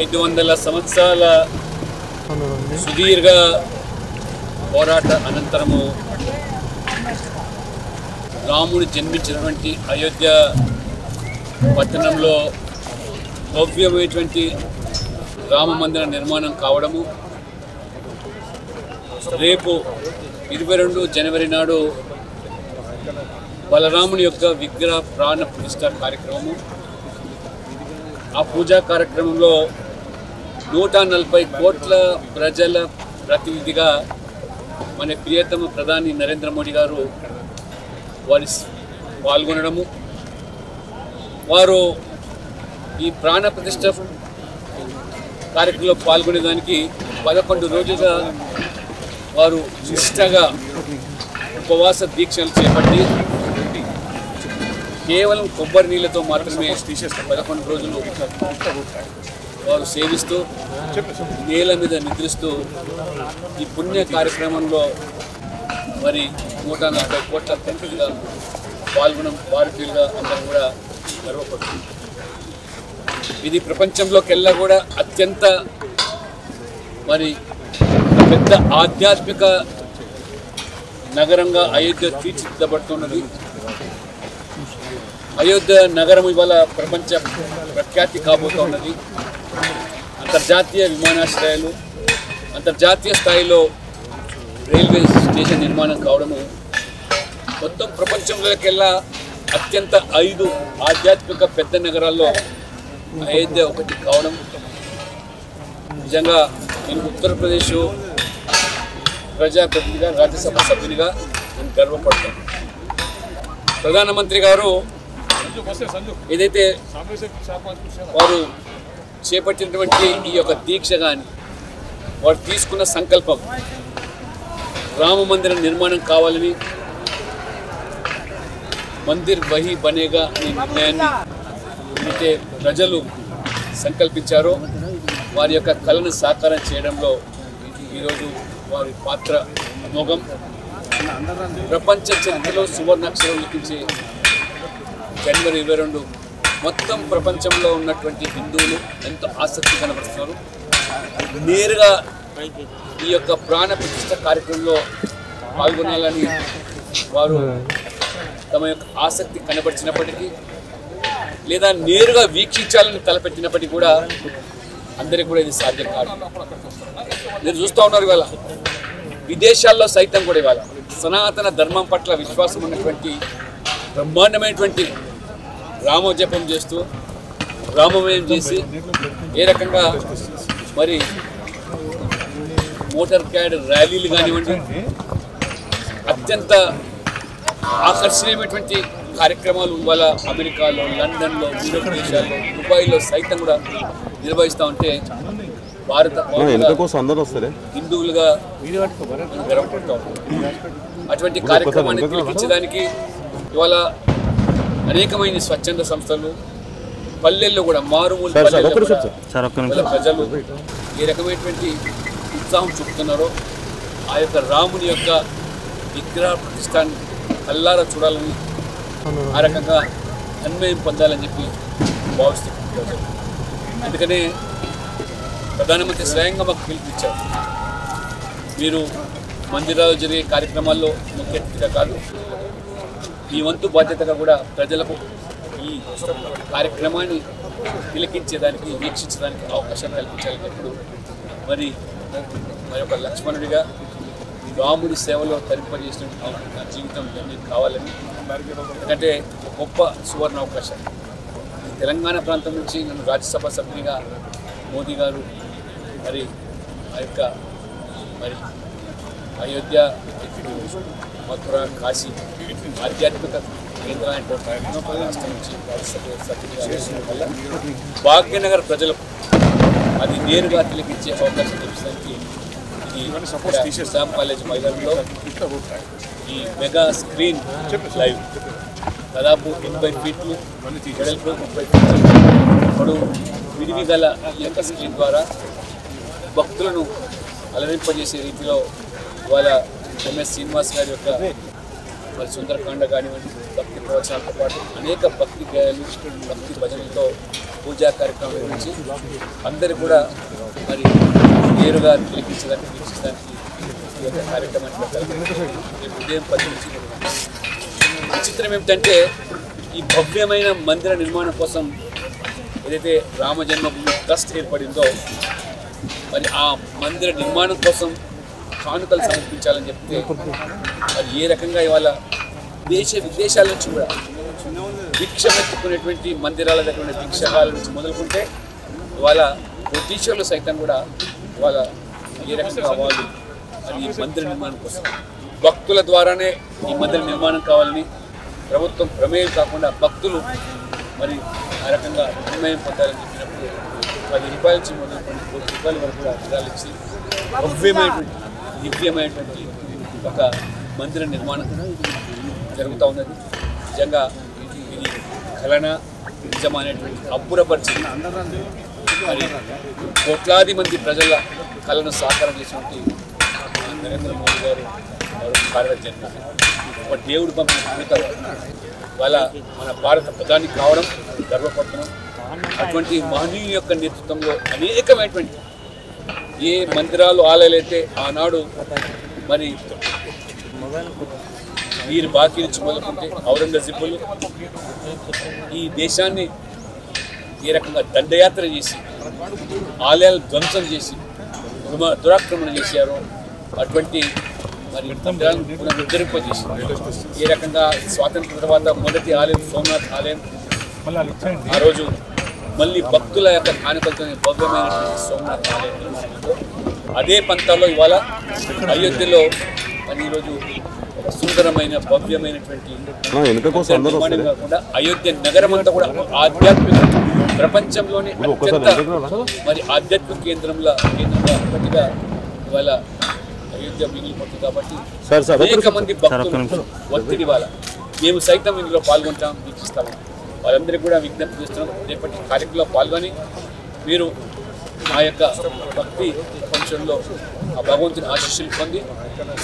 500 సంవత్సరాల సుదీర్ఘ పోరాట అనంతరము రాముడు జన్మించినటువంటి అయోధ్య పట్టణంలో భవ్యమైనటువంటి రామ మందిర నిర్మాణం కావడము, రేపు 22 జనవరి నాడు బలరాముని యొక్క విగ్రహ ప్రాణ ప్రతిష్ఠ కార్యక్రమము. ఆ పూజా కార్యక్రమంలో 140 కోట్ల ప్రజల ప్రతినిధిగా మన ప్రియతమ ప్రధాని నరేంద్ర మోడీ గారు వారి పాల్గొనడము, వారు ఈ ప్రాణ ప్రతిష్ఠ కార్యక్రమంలో పాల్గొనేదానికి 11 రోజులుగా వారు నిష్ఠగా ఉపవాస దీక్షలు చేపట్టి కేవలం కొబ్బరి నీళ్ళతో మాత్రమే 11 రోజులు వారు సేవిస్తూ నేల మీద నిద్రిస్తూ ఈ పుణ్య కార్యక్రమంలో మరి 140 కోట్ల ప్రజలుగా పాల్గొనడం భారతీయులుగా అందరం కూడా గర్వపడుతుంది. ఇది ప్రపంచంలోకెల్లా కూడా అత్యంత మరి పెద్ద ఆధ్యాత్మిక నగరంగా అయోధ్య తీర్చిదిద్దబడుతున్నది. అయోధ్య నగరం ఇవాళ ప్రపంచ ప్రఖ్యాతి కాబోతున్నది. అంతర్జాతీయ విమానాశ్రయాలు, అంతర్జాతీయ స్థాయిలో రైల్వే స్టేషన్ నిర్మాణం కావడము, మొత్తం ప్రపంచంలోకెల్లా అత్యంత 5 ఆధ్యాత్మిక పెద్ద నగరాల్లో అయోధ్య ఒకటి కావడం నిజంగా నేను ఉత్తరప్రదేశ్ ప్రజాప్రతినిధిగా, రాజ్యసభ సభ్యునిగా నేను గర్వపడతాను. ప్రధానమంత్రి గారు ఏదైతే వారు చేపట్టినటువంటి ఈ యొక్క దీక్ష కానీ, వారు తీసుకున్న సంకల్పం రామ మందిర నిర్మాణం కావాలని, మందిర్ వహీ బనేగా అనే నిర్ణయాన్ని ఏదైతే ప్రజలు సంకల్పించారో వారి యొక్క కళను సాకారం చేయడంలో ఈరోజు వారి పాత్ర అమోఘం. ప్రపంచ చరిత్రలో సువర్ణాక్షరం లిఖించే జనవరి 22 మొత్తం ప్రపంచంలో ఉన్నటువంటి హిందువులు ఎంతో ఆసక్తి కనబరుస్తున్నారు. నేరుగా ఈ యొక్క ప్రాణ ప్రతిష్ఠ కార్యక్రమంలో పాల్గొనాలని వారు తమ యొక్క ఆసక్తి కనబరిచినప్పటికీ, లేదా నేరుగా వీక్షించాలని తలపెట్టినప్పటికీ కూడా అందరికీ కూడా ఇది సాధ్యం కాదు. మీరు చూస్తూ ఉన్నారు ఇవాళ విదేశాల్లో సైతం కూడా ఇవాళ సనాతన ధర్మం పట్ల విశ్వాసం ఉన్నటువంటి బ్రహ్మాండమైనటువంటి రామజపం చేస్తూ, రామమయం చేసి ఏ రకంగా మరి మోటార్ క్యాడ్ ర్యాలీలు కానివ్వండి, అత్యంత ఆకర్షణీయమైనటువంటి కార్యక్రమాలు ఇవాళ అమెరికాలో, లండన్లో, యూరోప్ దేశాల్లో, దుబాయ్లో సైతం కూడా నిర్వహిస్తూ ఉంటే భారత హిందువులుగా గర్వపడుతూ ఉంటాం. అటువంటి కార్యక్రమాన్ని తిలకించడానికి ఇవాళ అనేకమైన స్వచ్ఛంద సంస్థలు, పల్లెల్లో కూడా మారుమూల ప్రజలు ఏ రకమైనటువంటి ఉత్సాహం చూపుతున్నారో ఆ యొక్క రాముని యొక్క విగ్రహ ప్రతిష్టాన్ని కల్లారా చూడాలని, ఆ రకంగా అన్వయం పొందాలని చెప్పి భావిస్తున్నారు. అందుకనే ప్రధానమంత్రి స్వయంగా మాకు పిలుపునిచ్చారు. మీరు మందిరాల్లో జరిగే కార్యక్రమాల్లో ముఖ్య అతిథిగా కాదు, మీ వంతు బాధ్యతగా కూడా ప్రజలకు ఈ కార్యక్రమాన్ని తిలకించేదానికి, వీక్షించడానికి అవకాశం కల్పించాలని చెప్పి మరి ఒక లక్ష్మణుడిగా రాముడి సేవలో తరింపజేసిన నా జీవితం ఇవన్నీ కావాలని, ఎందుకంటే గొప్ప సువర్ణ అవకాశం. తెలంగాణ ప్రాంతం నుంచి నన్ను రాజ్యసభ సభ్యునిగా మోదీ గారు మరి ఆ యొక్క మరి అయోధ్య, మథుర, కాశీ ఆధ్యాత్మిక కేంద్రాన్ని రాష్ట్రం నుంచి రాజ్యసభ సభ్యునిగా వేసిన వల్ల భాగ్యనగర్ ప్రజలకు అది నేరుగా తిలకించే అవకాశం లభించడానికి ఇది శ్యామ్ కాలేజ్ మైదానంలో ఈ మెగా స్క్రీన్ లైవ్ దాదాపు 80 ఫీట్లు వెడల్పు, 30 ఫీట్లు పొడవు విడివి గల ఈ యొక్క స్క్రీన్ ద్వారా భక్తులను అలరింపజేసే రీతిలో ఇవాళ ఎంఎస్ శ్రీనివాస్ గారి యొక్క మరి సుందరకాండ కానివ్వండి, భక్తి ప్రవచనాలతో పాటు అనేక భక్తి గేయాలు, భక్తి భజనలతో పూజా కార్యక్రమం నిర్వహించి అందరూ కూడా మరి నేరుగా వీక్షించడానికి ఈ యొక్క కార్యక్రమాన్ని ఉదయం 10 నుంచి. విచిత్రం ఏమిటంటే ఈ భవ్యమైన మందిర నిర్మాణం కోసం ఏదైతే రామ జన్మభూమి ట్రస్ట్ ఏర్పడిందో మరి ఆ మందిర నిర్మాణం కోసం కానుకలు సమర్పించాలని చెప్తే మరి ఏ రకంగా ఇవాళ దేశ విదేశాల నుంచి కూడా భిక్షమెత్తుకునేటువంటి మందిరాల దగ్గర భిక్షకాల నుంచి మొదలుకుంటే ఇవాళ బ్రిటిషర్లు సైతం కూడా ఇవాళ ఏ రకంగా వాళ్ళు మరి ఈ మందిర నిర్మాణం కోసం భక్తుల ద్వారానే ఈ మందిర నిర్మాణం కావాలని ప్రభుత్వం ప్రమేయం కాకుండా భక్తులు మరి ఆ రకంగా ప్రమేయం పొందాలని చెప్పినప్పుడు 10 రూపాయల నుంచి మొదలుకొని ₹1 వరకు కూడా విరాళాలు ఇచ్చి దివ్యమైనటువంటి ఒక మందిర నిర్మాణం జరుగుతూ ఉన్నది. నిజంగా ఇది కలన నిజమైనటువంటి అబ్బురపరిచింది. మరి కోట్లాది మంది ప్రజల కళను సాకారం చేసినటువంటి నరేంద్ర మోదీ గారు భారత జనత ఒక దేవుడు పంపిన భూమిక వాళ్ళ మన భారత ప్రధాని కావడం గర్వపడుతున్నాం. అటువంటి మహనీయుని యొక్క నేతృత్వంలో అనేకమైనటువంటి ఏ మందిరాలు ఆలయాలు అయితే ఆనాడు మరి వీరి బాకీ నుంచి మొదలుకుంటే ఔరంగజేబులు ఈ దేశాన్ని ఏ రకంగా దండయాత్ర చేసి ఆలయాలు ధ్వంసం చేసి దురాక్రమణ చేశారో అటువంటి మరి పునరుద్ధరింపజేసి ఏ రకంగా స్వాతంత్ర తర్వాత మొదటి ఆలయం సోమనాథ్ ఆలయం ఆ రోజు మళ్ళీ భక్తుల యొక్క కానుకలతో భవ్యమైనటువంటి సోమనాథ్ ఆలయం నిర్మాణంలో అదే పంతాల్లో ఇవాళ అయోధ్యలో మరి ఈరోజు ఒక సుందరమైన భవ్యమైనటువంటి నిర్మాణం కాకుండా అయోధ్య నగరం అంతా కూడా ఆధ్యాత్మిక ప్రపంచంలోని అత్యంత మరి ఆధ్యాత్మిక కేంద్రంగా ఒకటిగా ఇవాళ అయోధ్య మిగిలిపోతుంది. కాబట్టి అనేక మంది భక్తులు ఒత్తిడి వాళ్ళ మేము సైతం ఇందులో పాల్గొంటాం, వీక్షిస్తాము. వాళ్ళందరికీ కూడా విజ్ఞప్తి చేస్తున్నాం, రేపటి కార్యక్రమంలో పాల్గొని మీరు ఆ యొక్క భక్తి ప్రపంచంలో ఆ భగవంతుని ఆశీస్సులు పొంది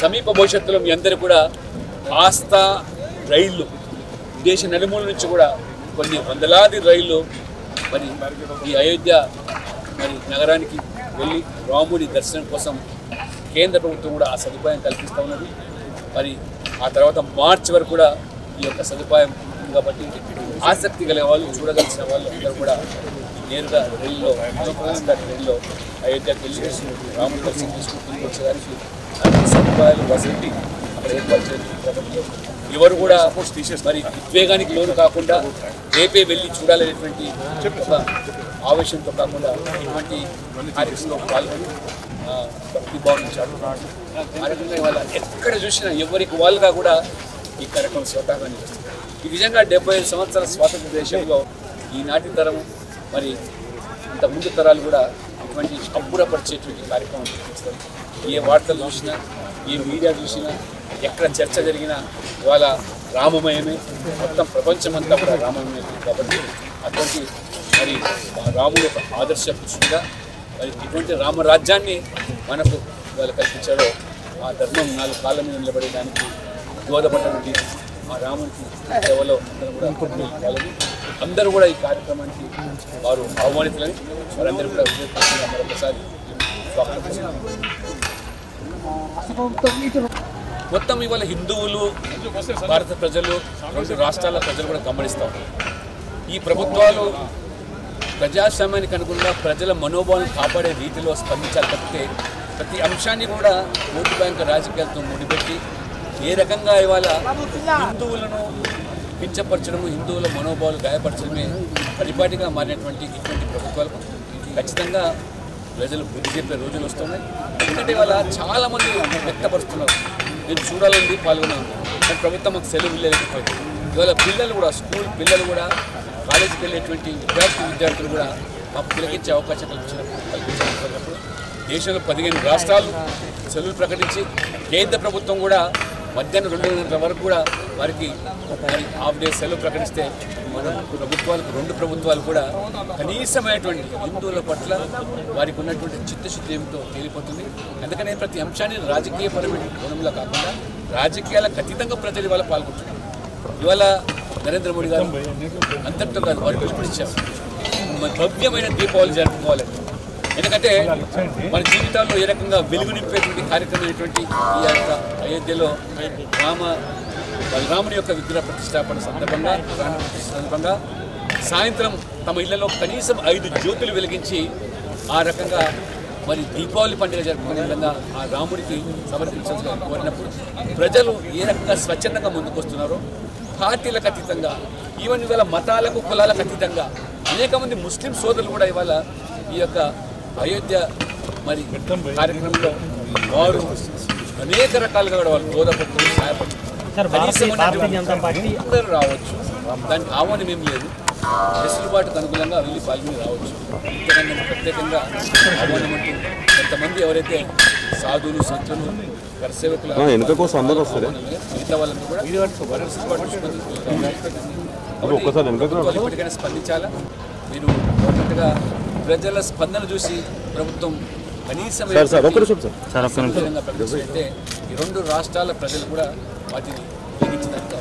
సమీప భవిష్యత్తులో మీ అందరూ కూడా ఆస్థా రైళ్ళు దేశ నలుమూల నుంచి కూడా కొన్ని వందలాది రైళ్ళు మరి ఈ అయోధ్య మరి నగరానికి వెళ్ళి రాముడి దర్శనం కోసం కేంద్ర ప్రభుత్వం కూడా ఆ సదుపాయం కల్పిస్తూ ఉన్నది. మరి ఆ తర్వాత మార్చి వరకు కూడా ఈ యొక్క సదుపాయం ఉంది. కాబట్టి ఆసక్తి కలిగే వాళ్ళు, చూడగలిసిన వాళ్ళు అందరూ కూడా నేరుగా రైల్లో అయోధ్యకు వెళ్ళి రాముడి దర్శనం చేసుకుని వచ్చేదానికి అన్ని సదుపాయాలు వసతి అక్కడ ఏర్పాటు చేయాలి. కాబట్టి ఎవరు కూడా మరి ఉద్వేగానికి లోను కాకుండా రేపే వెళ్ళి చూడాలనేటువంటి ఒక ఆవేశంతో కాకుండా ఇటువంటి కార్యక్రమంలో పాల్గొని భక్తి భావన చాటుతున్నాడు. ఆ రకంగా ఇవాళ ఎక్కడ చూసినా ఎవరికి వాళ్ళుగా కూడా ఈ కార్యక్రమం స్వతహాగా చేస్తుంది. ఈ నిజంగా 75 సంవత్సరాల స్వాతంత్ర దేశంలో ఈనాటి తరం మరి ఇంత ముందు తరాలు కూడా ఇటువంటి అబ్బురపరిచేటువంటి కార్యక్రమం చేస్తారు. ఏ వార్తలు చూసినా, ఏ మీడియా చూసినా, ఎక్కడ చర్చ జరిగినా ఇవాళ రామమయమే, మొత్తం ప్రపంచమంతా కూడా రామమయమే. కాబట్టి అటువంటి మరి రాముడు ఒక ఆదర్శ పురుషుడిగా మరి ఇటువంటి రామరాజ్యాన్ని మనకు ఇవాళ కల్పించాడో ఆ ధర్మం 4 కాళ్ళ మీద నిలబడేదానికి దోహదపడినటువంటి ఆ రాముడికి సేవలో అందరూ కూడా పాల్గొని అందరూ కూడా ఈ కార్యక్రమానికి వారు ఆహ్వానితులని వారందరూ కూడా విజయపూర్వకంగా మరొకసారి మొత్తం ఇవాళ హిందువులు, భారత ప్రజలు, 2 రాష్ట్రాల ప్రజలు కూడా గమనిస్తాం. ఈ ప్రభుత్వాలు ప్రజాస్వామ్యానికి అనుగుణంగా ప్రజల మనోభావాలను కాపాడే రీతిలో స్పందించాలి తప్పితే ప్రతి అంశాన్ని కూడా ఓటు బ్యాంకు రాజకీయాలతో ముడిపెట్టి ఏ రకంగా ఇవాళ హిందువులను కించపరచడము, హిందువుల మనోభావాలు గాయపరచడమే పరిపాటిగా మారినటువంటి ఇటువంటి ప్రభుత్వాలకు ఖచ్చితంగా ప్రజలు బుద్ధి చెప్పే రోజులు వస్తున్నాయి. ఎందుకంటే ఇవాళ చాలామంది వ్యక్తపరుస్తున్నారు, నేను చూడాలని పాల్గొన్నాను, కానీ ప్రభుత్వం మాకు సెలవు లేకపోయింది. ఇవాళ పిల్లలు కూడా, స్కూల్ పిల్లలు కూడా, కాలేజీకి వెళ్ళేటువంటి విద్యార్థులు కూడా మా పిల్లకిచ్చే అవకాశం కల్పించినప్పుడు దేశంలో 15 రాష్ట్రాలు సెలవులు ప్రకటించి కేంద్ర ప్రభుత్వం కూడా మధ్యాహ్నం 2 గంటల వరకు కూడా వారికి హాఫ్ డే సెలవు ప్రకటిస్తే మన ప్రభుత్వాలకు, 2 ప్రభుత్వాలు కూడా కనీసమైనటువంటి హిందువుల పట్ల వారికి ఉన్నటువంటి చిత్తశుద్ధి ఏమిటో తేలిపోతుంది. అందుకనే ప్రతి అంశాన్ని రాజకీయపరమైన కోణంలో కాకుండా రాజకీయాలకు అతీతంగా ప్రజలు ఇవాళ పాల్గొంటున్నారు. ఇవాళ నరేంద్ర మోడీ గారు అంతటితో కాదు వారు పిలుపునిచ్చారు భవ్యమైన దీపావళి జరుపుకోవాలి. ఎందుకంటే మన జీవితాల్లో ఏ రకంగా వెలుగు నింపేటువంటి కార్యక్రమం అయినటువంటి ఈ యొక్క అయోధ్యలో బలరాముని యొక్క విగ్రహ ప్రతిష్టాపన సందర్భంగా సాయంత్రం తమ ఇళ్లలో కనీసం 5 జ్యోతులు వెలిగించి ఆ రకంగా మరి దీపావళి పండుగ జరుపుకునే విధంగా ఆ రాముడికి సమర్పించాలని కోరినప్పుడు ప్రజలు ఏ రకంగా స్వచ్ఛందంగా ముందుకు వస్తున్నారో పార్టీలకు అతీతంగా ఈవెన్ ఇవాళ మతాలకు కులాలకు అతీతంగా అనేక మంది ముస్లిం సోదరులు కూడా ఇవాళ ఈ యొక్క అయోధ్య మరి కార్యక్రమంలో వారు అనేక రకాలుగా కూడా వాళ్ళు దోదపడుతూ సహాయపడుతున్నారు. రావచ్చు, దానికి ఆహ్వానం ఏం లేదు, వెసులుబాటుకు అనుగుణంగా వెళ్ళి పాల్గొని రావచ్చు. ఇంతకన్నా ప్రత్యేకంగా ఆహ్వానం అంటూ కొంతమంది ఎవరైతే సాధువులు సంతులు కరసేవకులు మిగతా వాళ్ళంతా కూడా ఇప్పటికైనా స్పందించాలా. మీరు గవర్నమెంట్గా ప్రజల స్పందన చూసి ప్రభుత్వం కనీసం ప్రకటిస్తే ఈ 2 రాష్ట్రాల ప్రజలు కూడా వాటిని లెక్కించడానికి